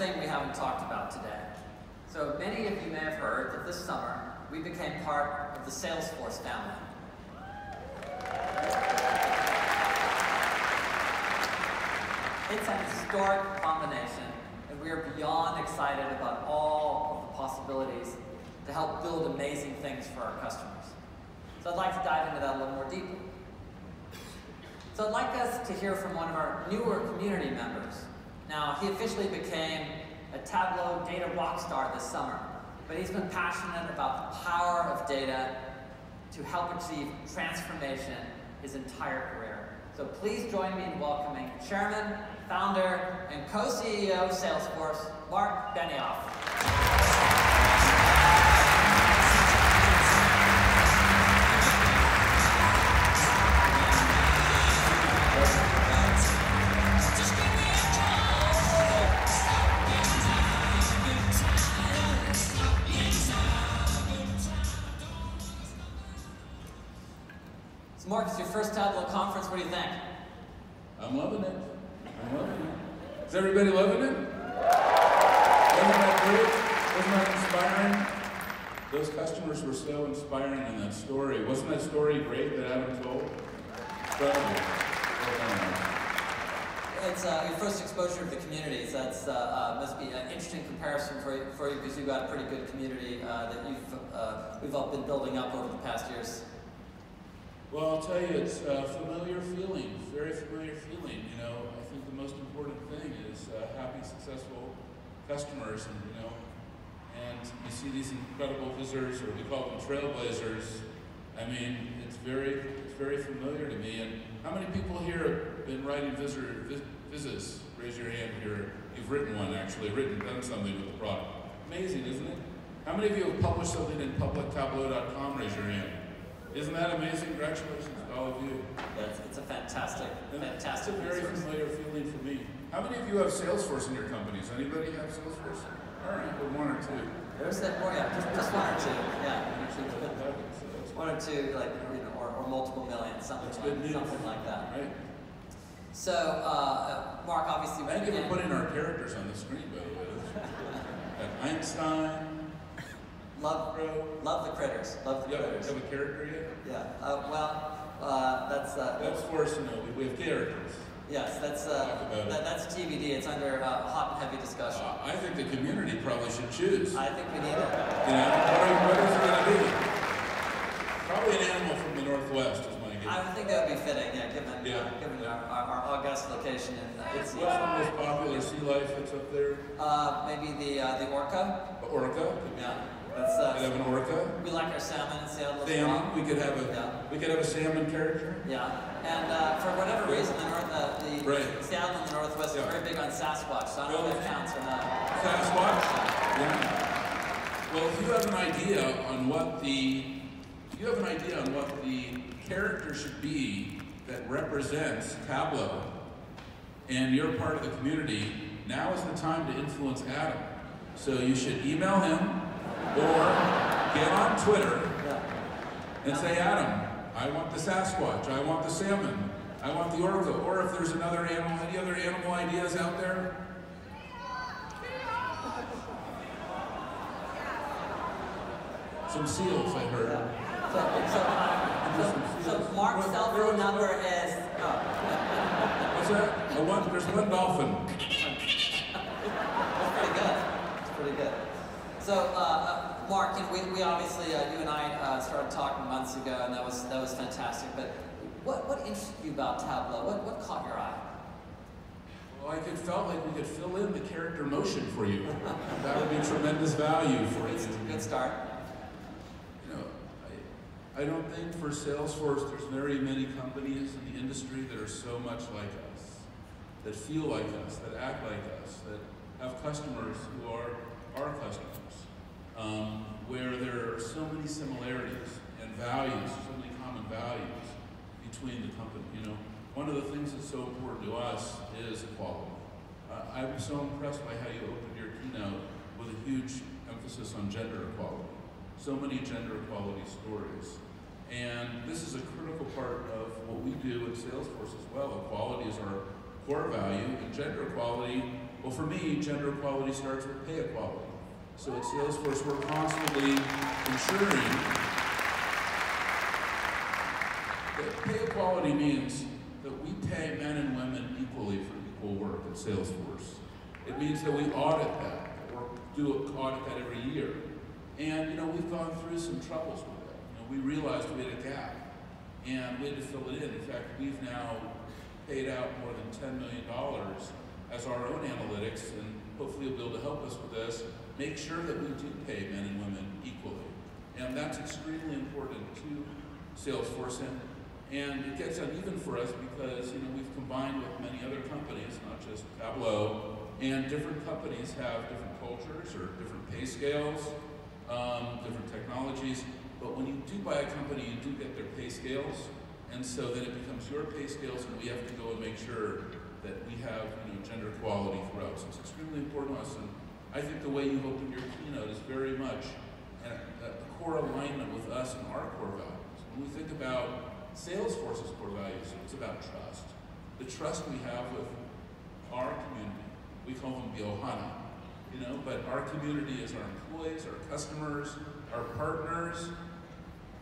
thing we haven't talked about today. So many of you may have heard that this summer we became part of the Salesforce family. It's an historic combination, and we are beyond excited about all of the possibilities to help build amazing things for our customers. So I'd like to dive into that a little more deeply. So I'd like us to hear from one of our newer community members. Now, he officially became a Tableau data rock star this summer, but he's been passionate about the power of data to help achieve transformation his entire career. So please join me in welcoming Chairman, Founder, and Co-CEO of Salesforce, Marc Benioff. So Marc, it's your first Tableau conference. What do you think? I'm loving it. I'm loving it. Is everybody loving it? Wasn't that great? Wasn't that inspiring? Those customers were so inspiring in that story. Wasn't that story great that Adam told? Incredible. It's your first exposure to the community, so that's must be an interesting comparison for you because you've got a pretty good community that we've all been building up over the past years. Well, I'll tell you, it's a familiar feeling, very familiar feeling. You know, I think the most important thing is happy, successful customers, and you see these incredible visitors, or we call them trailblazers. I mean, it's very familiar to me. And how many people here have been writing visits? Raise your hand here. You've written one, actually, done something with the product. Amazing, isn't it? How many of you have published something in publictableau.com? Raise your hand. Isn't that amazing? Congratulations to all of you. It's a fantastic. It's a very familiar feeling for me. How many of you have Salesforce in your companies? Anybody have Salesforce? All right, well, one or two. There's that more, yeah, just one or two, yeah. One or two, like, or multiple million, something like that. Right. So, Marc, obviously, thank you for putting our characters on the screen, by the way. Einstein. Love the critters. Love the critters. You have a character yet? Yeah. That's for us to know. We have characters. Yes, that's TBD. It's under hot and heavy discussion. I think the community probably should choose. I think we need it. What is it going to be? Probably an animal from the Northwest is my guess. I would think that would be fitting, given our august location. What's the most popular sea life that's up there? Maybe the orca. The orca? Yeah. We have an orca. We like our salmon in Seattle. Salmon. We could have a salmon character. Yeah. And for whatever reason, the Seattle and the Northwest are very big on Sasquatch. So I don't know if that counts or not. Sasquatch. Yeah. Well, if you have an idea on what the character should be that represents Tableau, and you're part of the community, now is the time to influence Adam. So you should email him. Or get on Twitter and say, Adam, I want the Sasquatch, I want the salmon, I want the orca, or if there's another animal, any other animal ideas out there? Some seals, I heard. So Marc's cell phone number is... What's that? There's one dolphin. It's pretty good. So, Marc, we obviously, you and I started talking months ago, and that was fantastic. But what interested you about Tableau? What caught your eye? Well, I felt like we could fill in the character motion for you. That would be tremendous value for you. Good start. I don't think for Salesforce there's very many companies in the industry that are so much like us, that feel like us, that act like us, that have customers who are our customers, where there are so many similarities and values, so many common values between the company. One of the things that's so important to us is equality. I was so impressed by how you opened your keynote with a huge emphasis on gender equality. So many gender equality stories. And this is a critical part of what we do at Salesforce as well. Equality is our core value, and gender equality Well, for me, gender equality starts with pay equality. So at Salesforce, we're constantly ensuring that pay equality means that we pay men and women equally for equal work at Salesforce. It means that we audit that, or do audit that every year. And we've gone through some troubles with that. We realized we had a gap, and we had to fill it in. In fact, we've now paid out more than $10 million as our own analytics, and hopefully you'll be able to help us with this, make sure that we do pay men and women equally. And that's extremely important to Salesforce, and it gets uneven for us because we've combined with many other companies, not just Tableau, and different companies have different cultures or different pay scales, different technologies. But when you do buy a company, you do get their pay scales, and so then it becomes your pay scales, and we have to go and make sure that we have gender equality throughout. So it's extremely important to us, and I think the way you opened your keynote is very much a core alignment with us and our core values. When we think about Salesforce's core values, it's about trust. The trust we have with our community. We call them the Ohana, but our community is our employees, our customers, our partners,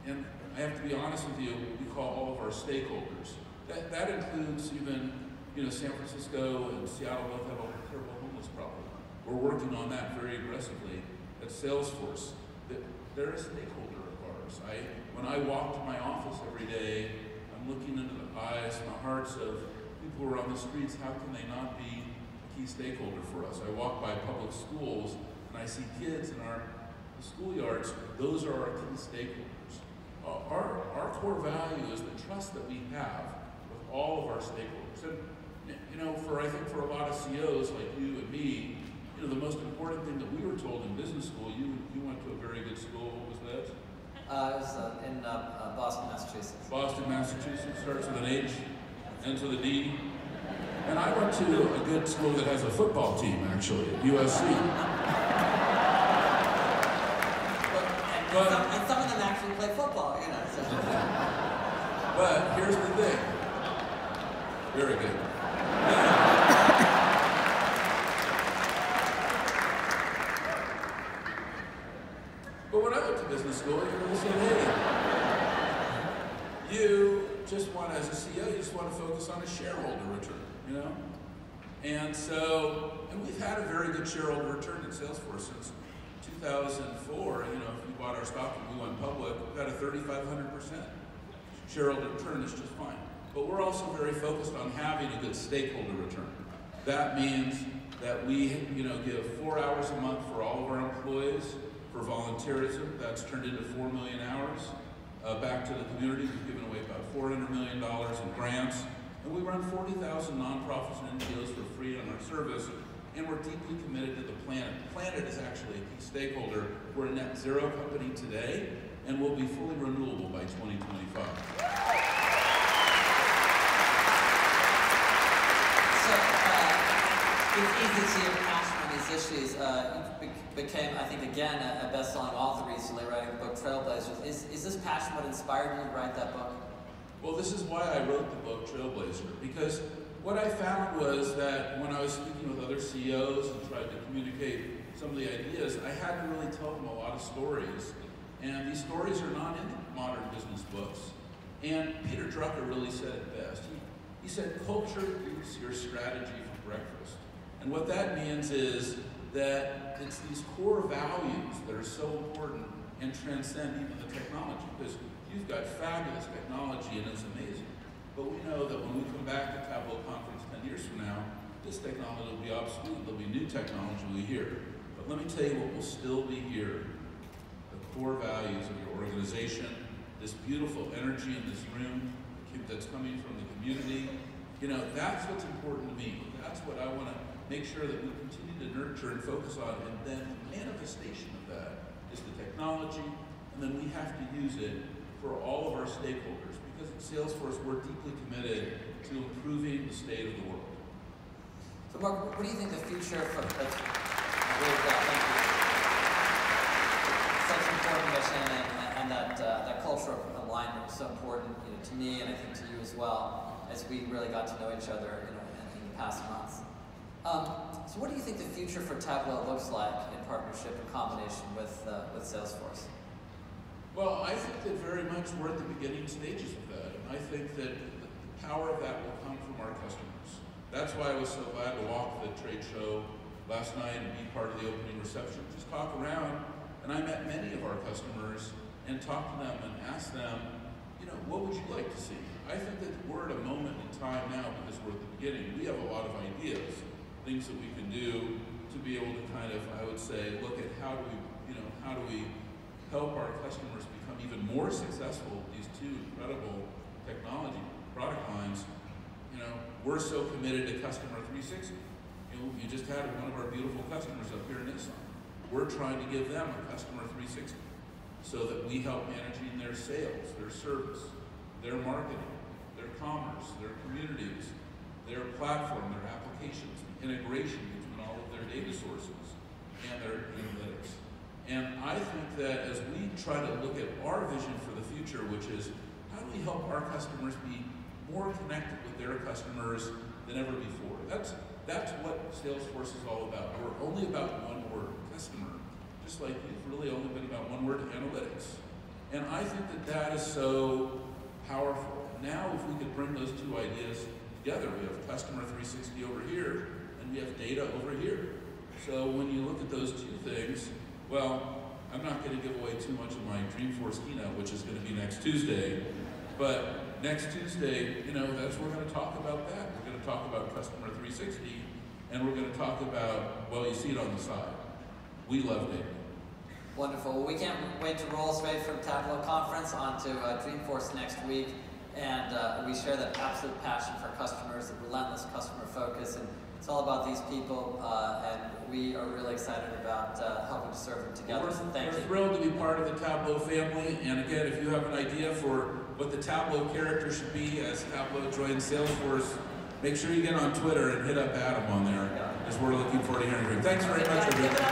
and I have to be honest with you, we call all of our stakeholders. That includes even, San Francisco and Seattle both have a terrible homeless problem. We're working on that very aggressively at Salesforce. They're a stakeholder of ours. When I walk to my office every day, I'm looking into the eyes and the hearts of people who are on the streets. How can they not be a key stakeholder for us? I walk by public schools and I see kids in the schoolyards. Those are our key stakeholders. Our core value is the trust that we have with all of our stakeholders. And I think for a lot of CEOs like you and me, the most important thing that we were told in business school, you went to a very good school. What was that? It was in Boston, Massachusetts. Boston, Massachusetts, starts with an H, ends with a D. And I went to a good school that has a football team, actually, at USC. And some of them actually play football, So. But here's the thing. Very good. But when I went to business school, they said, hey, you just want, as a CEO, you just want to focus on a shareholder return, And we've had a very good shareholder return at Salesforce since 2004. If you bought our stock and we went public, we've had a 3,500% shareholder return is just fine. But we're also very focused on having a good stakeholder return. That means that we, give 4 hours a month for all of our employees for volunteerism. That's turned into 4 million hours back to the community. We've given away about $400 million in grants. And we run 40,000 nonprofits and NGOs for free on our service. And we're deeply committed to the planet. The planet is actually a key stakeholder. We're a net zero company today, and we'll be fully renewable by 2025. It's easy to see your passion on these issues. You became, I think, again, a best-selling author recently, writing the book Trailblazers. Is this passion what inspired you to write that book? Well, this is why I wrote the book Trailblazer, because what I found was that when I was speaking with other CEOs and tried to communicate some of the ideas, I had to really tell them a lot of stories. And these stories are not in modern business books. And Peter Drucker really said it best. He said, culture is your strategy for breakfast. And what that means is that it's these core values that are so important and transcend even the technology. Because you've got fabulous technology and it's amazing. But we know that when we come back to Tableau conference 10 years from now, this technology will be obsolete. There'll be new technology we'll hear. But let me tell you what will still be here. The core values of your organization, this beautiful energy in this room that's coming from the community. That's what's important to me. That's what I want to make sure that we continue to nurture and focus on. And then the manifestation of that is the technology, and then we have to use it for all of our stakeholders. Because at Salesforce, we're deeply committed to improving the state of the world. So Marc, what do you think the future for thank you. Such an important mission, and that culture of alignment is so important to me, and I think to you as well, as we really got to know each other in the past months. So what do you think the future for Tableau looks like in partnership and combination with Salesforce? Well, I think that very much we're at the beginning stages of that. And I think that the power of that will come from our customers. That's why I was so glad to walk the trade show last night and be part of the opening reception. Just talk around, and I met many of our customers and talked to them and asked them, you know, what would you like to see? I think that we're at a moment in time now, because we're at the beginning. We have a lot of ideas, things that we can do to be able to kind of, I would say, look at how do we help our customers become even more successful with these two incredible technology product lines. You know, we're so committed to Customer 360. You know, you just had one of our beautiful customers up here in Nissan. We're trying to give them a Customer 360 so that we help managing their sales, their service, their marketing, their commerce, their communities, their platform, their applications, the integration between all of their data sources and their analytics. And I think that as we try to look at our vision for the future, which is how do we help our customers be more connected with their customers than ever before? That's what Salesforce is all about. We're only about one word, customer. Just like you've really only been about one word, analytics. And I think that that is so powerful. Now if we could bring those two ideas together, we have Customer 360 over here, and we have data over here. So when you look at those two things, well, I'm not going to give away too much of my Dreamforce keynote, which is going to be next Tuesday. But next Tuesday, you know, we're going to talk about that. We're going to talk about Customer 360, and we're going to talk about, well, you see it on the side. We love data. Wonderful. Well, we can't wait to roll straight from Tableau Conference onto Dreamforce next week. And we share that absolute passion for customers, the relentless customer focus, and it's all about these people, and we are really excited about helping to serve them together, so thank you. We're thrilled to be part of the Tableau family, and again, if you have an idea for what the Tableau character should be as Tableau joins Salesforce, make sure you get on Twitter and hit up Adam on there, as we're looking forward to hearing from you. Thanks very much, everybody.